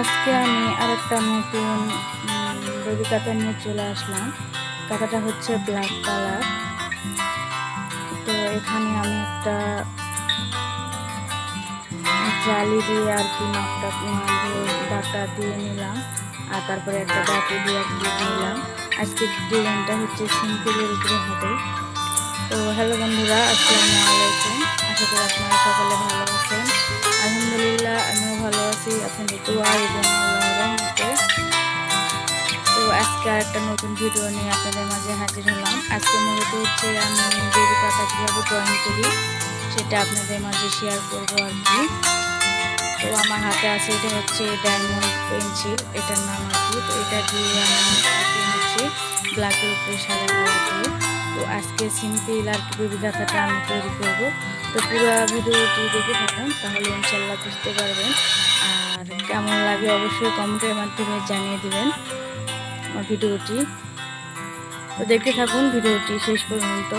আজকে আমি আরেকটা নতুন বেবি কাঁথা নিয়ে চলে আসলাম। কাঁথাটা হচ্ছে ব্ল্যাক কালার। তো এখানে আমি একটা জালি দিয়ে আর কি মাপটা দাগটা দিয়ে নিলাম, আর তারপরে একটা বাটি দিয়ে আর কি নিলাম। আজকের ডিজাইনটা হচ্ছে সিম্পলের উপরে হবে। তো হ্যালো বন্ধুরা, আসসালামু আলাইকুম। আশা করি আপনারা সকলে ভালো আছেন। আলহামদুলিল্লাহ, আমিও ভালো আছি আপনাদের দোয়া এবং আল্লাহর রহমতে। তো আজকে আরেকটা নতুন ভিডিও নিয়ে আপনাদের মাঝে হাজির হলাম। আজকে মূলত হচ্ছে আমি বেবি কাঁথা কীভাবে ড্রয়িং করি সেটা আপনাদের মাঝে শেয়ার করবো আর কি। তো আমার হাতে আছে, এটা হচ্ছে ডায়মন্ড পেন্সিল, এটার নাম আর কি। তো এটা দিয়ে আমি হচ্ছে ব্ল্যাকের উপরে সাদা কালার দিয়ে তো আজকে সিম্পল আর কি বেবি কাঁথাটা আমি তৈরি করব। তো পুরো ভিডিওটি দেখে থাকুন, তাহলে ইনশাল্লাহ বুঝতে পারবেন। আর কেমন লাগে অবশ্যই কমেন্টের মাধ্যমে জানিয়ে দিবেন আমার ভিডিওটি। তো দেখতে থাকুন ভিডিওটি শেষ পর্যন্ত।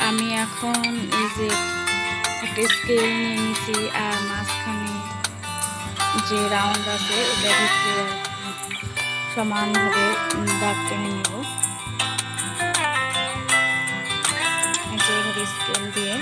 আমি এখন এই যে একটা স্কেল নিয়ে নিছি, আর মাঝখানে যে রাউন্ড আছে ওটা ভিতরে সমানভাবে দাগ টেনে নেব, এইভাবে স্কেল দিয়ে।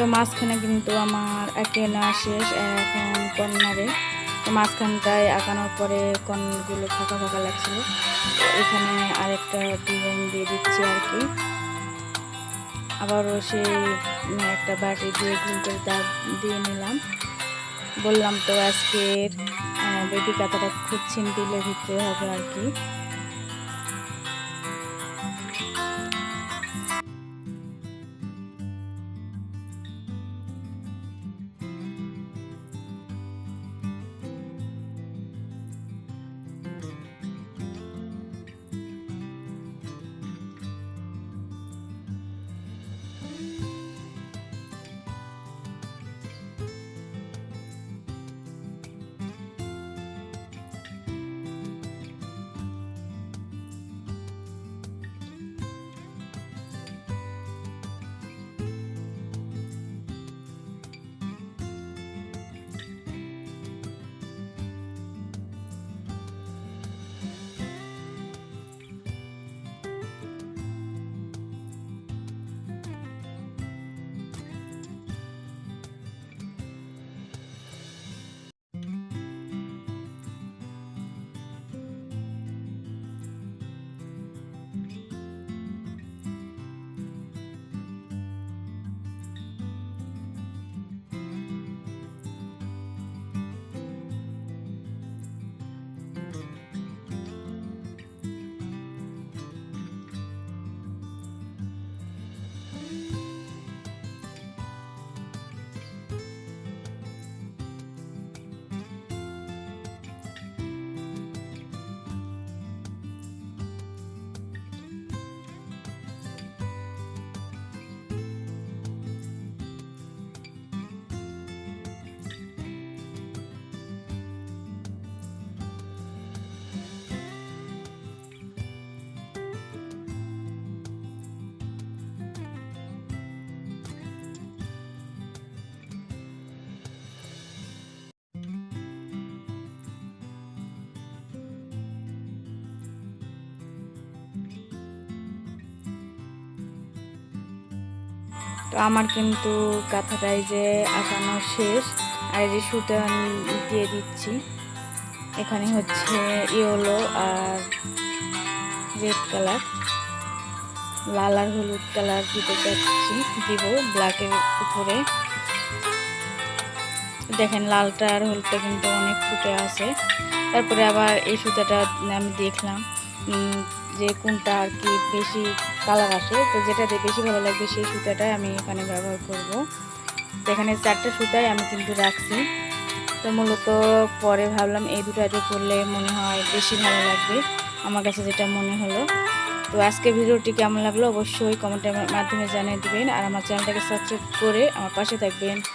তো মাঝখানে কিন্তু আমার এঁকে নেওয়া শেষ, এখন কর্নারে। তো মাঝখানটায় আঁকানোর পরে কর্নারগুলো ফাঁকা ফাঁকা লাগছিল, এখানে আরেকটা ডিজাইন দিয়ে দিচ্ছি আর কি। আবারও সেই একটা বাটি দিয়ে গোল করে দাগ দিয়ে নিলাম। বললাম তো আজকের বেবি কাঁথাটা খুব সিম্পলের ভিতরে হবে আর কি। তো আমার কিন্তু কাঁথাটাই যে আঁকানো শেষ, আর এই যে সুতা দিয়ে দিচ্ছি। এখানে হচ্ছে ইয়েলো আর রেড কালার, লাল আর হলুদ কালার দিতে চাচ্ছি, দিব ব্ল্যাকের উপরে। দেখেন লালটা আর হলুদটা কিন্তু অনেক ফুটে আছে। তারপরে আবার এই সুতাটা আমি দেখলাম যে কোনটা আর কি বেশি কালার আসে, তো যেটাতে বেশি ভালো লাগবে সেই সুতাটাই আমি এখানে ব্যবহার করব। তো এখানে 4টা সুতাই আমি কিন্তু রাখছি। তো মূলত পরে ভাবলাম এই দুটাতে করলে মনে হয় বেশি ভালো লাগবে, আমার কাছে যেটা মনে হলো। তো আজকে ভিডিওটি কেমন লাগলো অবশ্যই কমেন্টের মাধ্যমে জানিয়ে দিবেন, আর আমার চ্যানেলটাকে সাবস্ক্রাইব করে আমার পাশে থাকবেন।